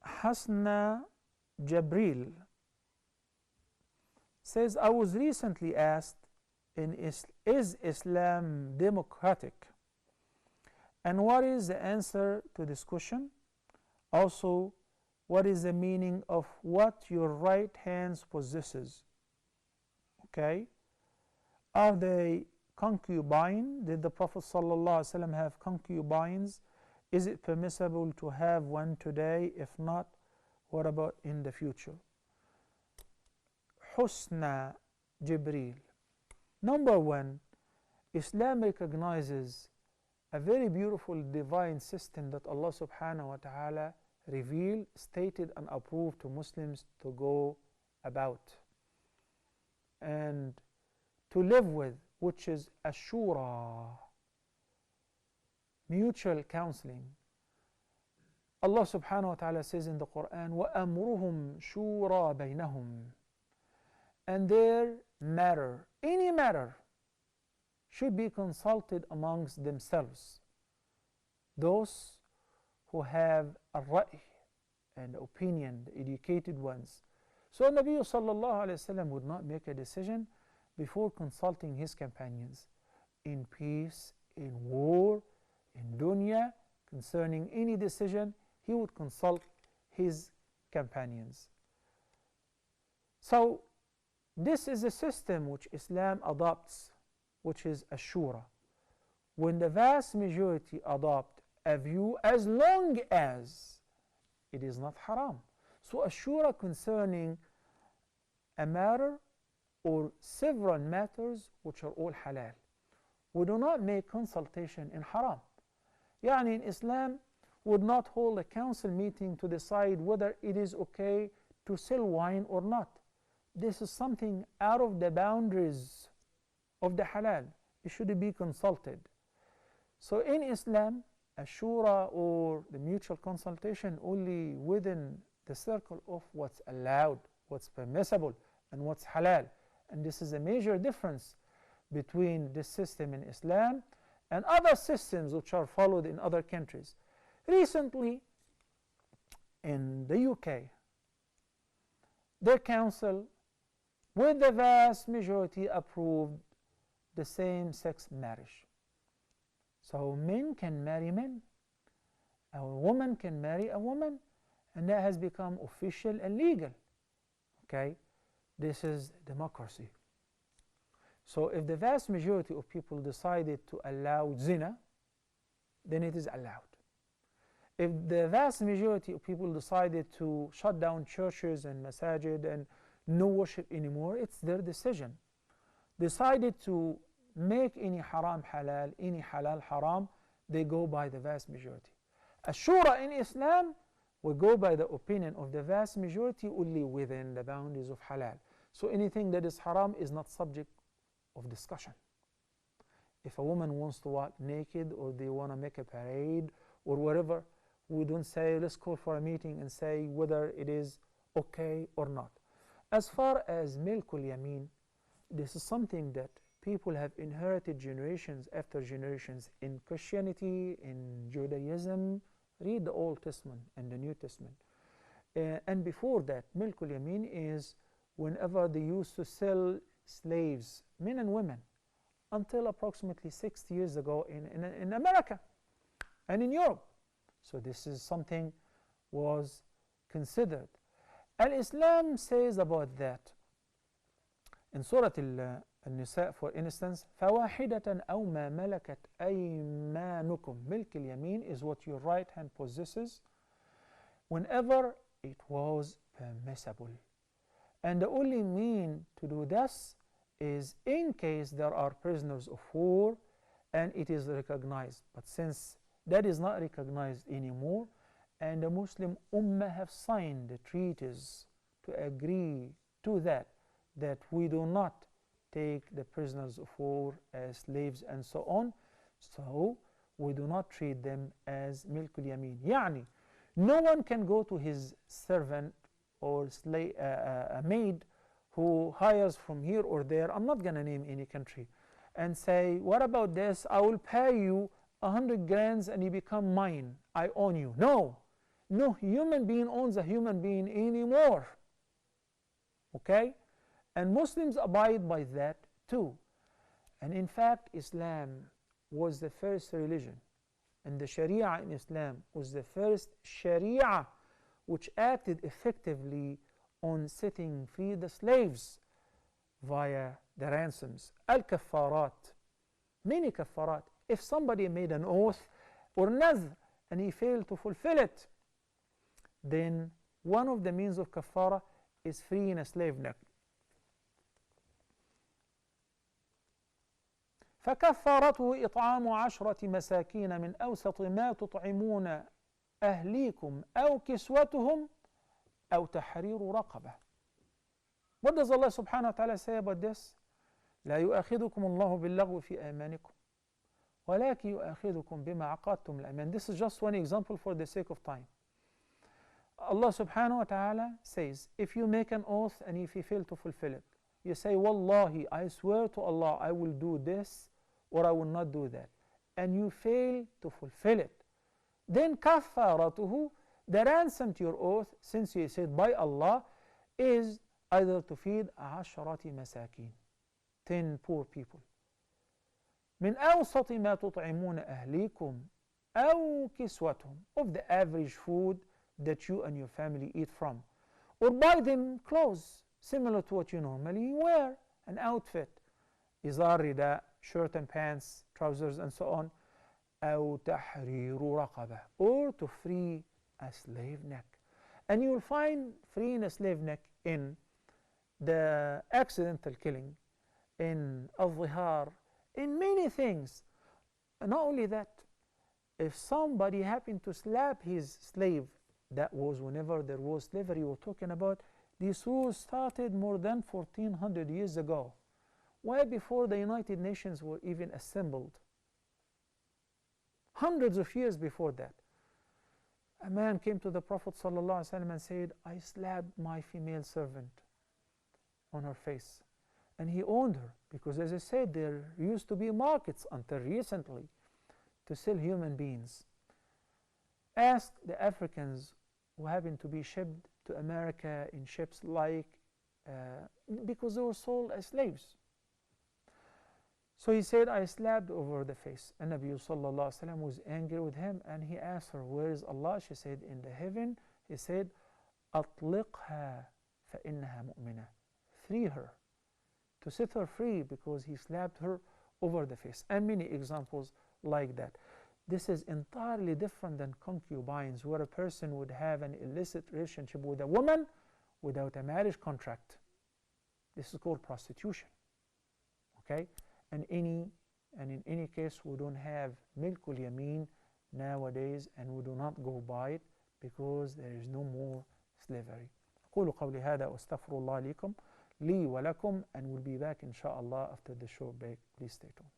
Hasna Jabril says, I was recently asked, is Islam democratic? And what is the answer to this question? Also, what is the meaning of what your right hand possesses? Okay. Are they concubine? Did the Prophet ﷺ have concubines? Is it permissible to have one today? If not, what about in the future? Husna Jibril. Number one, Islam recognizes a very beautiful divine system that Allah subhanahu wa ta'ala revealed, stated and approved to Muslims to go about and to live with, which is a shura, mutual counseling. Allah subhanahu wa ta'ala says in the Quran, وَأَمْرُهُمْ شُورَى بَيْنَهُمْ, and their matter, any matter, should be consulted amongst themselves, those who have a ra'i, an opinion, the educated ones. So Nabi sallallahu alayhi wa sallam would not make a decision before consulting his companions in peace, in war, in dunya, concerning any decision. He would consult his companions. So this is a system which Islam adopts, which is a shura. When the vast majority adopt a view, as long as it is not haram. So a shura concerning a matter or several matters which are all halal. We do not make consultation in haram. Yani in Islam would not hold a council meeting to decide whether it is okay to sell wine or not. This is something out of the boundaries of the halal. It should be consulted. So in Islam, a shura or the mutual consultation only within the circle of what's allowed, what's permissible, and what's halal. And this is a major difference between this system in Islam and other systems which are followed in other countries. Recently, in the UK, their council, with the vast majority, approved the same-sex marriage. So men can marry men, a woman can marry a woman, and that has become official and legal. Okay, this is democracy. So if the vast majority of people decided to allow zina, then it is allowed. If the vast majority of people decided to shut down churches and masajid and no worship anymore, it's their decision. Decided to make any haram halal, any halal haram, they go by the vast majority. A shura in Islam will go by the opinion of the vast majority only within the boundaries of halal. So anything that is haram is not subject of discussion. If a woman wants to walk naked or they want to make a parade or whatever, we don't say let's call for a meeting and say whether it is okay or not. As far as milkul yamin, this is something that people have inherited generations after generations in Christianity, in Judaism. Read the Old Testament and the New Testament. And before that, milkul yamin is whenever they used to sell slaves, men and women, until approximately 60 years ago in America and in Europe. So this is something was considered. And Islam says about that in Surah Al-Nisa, for instance, فَوَاحِدَةً أَوْ مَا مَلَكَتْ أَيْمَانُكُمْ. Milk al-yamin is what your right hand possesses whenever it was permissible. And the only mean to do this is in case there are prisoners of war and it is recognized. But since that is not recognized anymore, and the Muslim Ummah have signed the treaties to agree to that we do not take the prisoners of war as slaves and so on, so we do not treat them as milkul yamin. Yani, no one can go to his servant or slave, a maid who hires from here or there, I'm not going to name any country, and say, what about this? I will pay you 100 grams and you become mine. I own you. No, no human being owns a human being anymore. Okay? And Muslims abide by that too. And in fact, Islam was the first religion, and the Sharia in Islam was the first Sharia which acted effectively on setting free the slaves via the ransoms. Al-Kaffarat, many Kaffarat. If somebody made an oath or nadhr and he failed to fulfill it, then one of the means of kaffara is freeing a slave neck. فكفارته إطعام 10 مساكين من أوسط ما تطعمون أهليكم أو كسوتهم أو تحرير رقبة. What does Allah subhanahu wa ta'ala say about this? لا يؤاخذكم الله باللغو في أيمانكم ولكن يؤاخذكم بما عقدتم الأيمان. This is just one example for the sake of time. Allah subhanahu wa ta'ala says, if you make an oath and if you fail to fulfill it, you say, Wallahi, I swear to Allah, I will do this or I will not do that, and you fail to fulfill it, then kaffaratuhu, the ransom to your oath, since you said by Allah, is either to feed 10 masakin, 10 poor people. من أوسط ما تطعمون أهليكم أو كسوتهم, of the average food that you and your family eat from, or buy them clothes similar to what you normally wear, an outfit, izar, rida, shirt and pants, trousers and so on, أو تحرير رقبة, or to free a slave neck. And you will find freeing a slave neck in the accidental killing, in al-zihar, in many things. And not only that, if somebody happened to slap his slave, that was whenever there was slavery we're talking about. This rules started more than 1400 years ago, way before the United Nations were even assembled. Hundreds of years before that, a man came to the Prophet ﷺ and said, I slapped my female servant on her face. And he owned her, because as I said, there used to be markets until recently to sell human beings. Asked the Africans who happened to be shipped to America in ships because they were sold as slaves. So he said, I slapped over the face. And Nabi sallallahu alaihi wasallam was angry with him, and he asked her, where is Allah? She said, in the heaven. He said, أطلقها فإنها مؤمنة. Free her, to set her free, because he slapped her over the face. And many examples like that. This is entirely different than concubines, where a person would have an illicit relationship with a woman without a marriage contract. This is called prostitution. Okay? And in any case, we don't have milkul yameen nowadays, and we do not go by it, because there is no more slavery. أقول قولي هذا وأستغفر الله لكم لي ولكم, and we'll be back inshallah after the short break. Please stay tuned.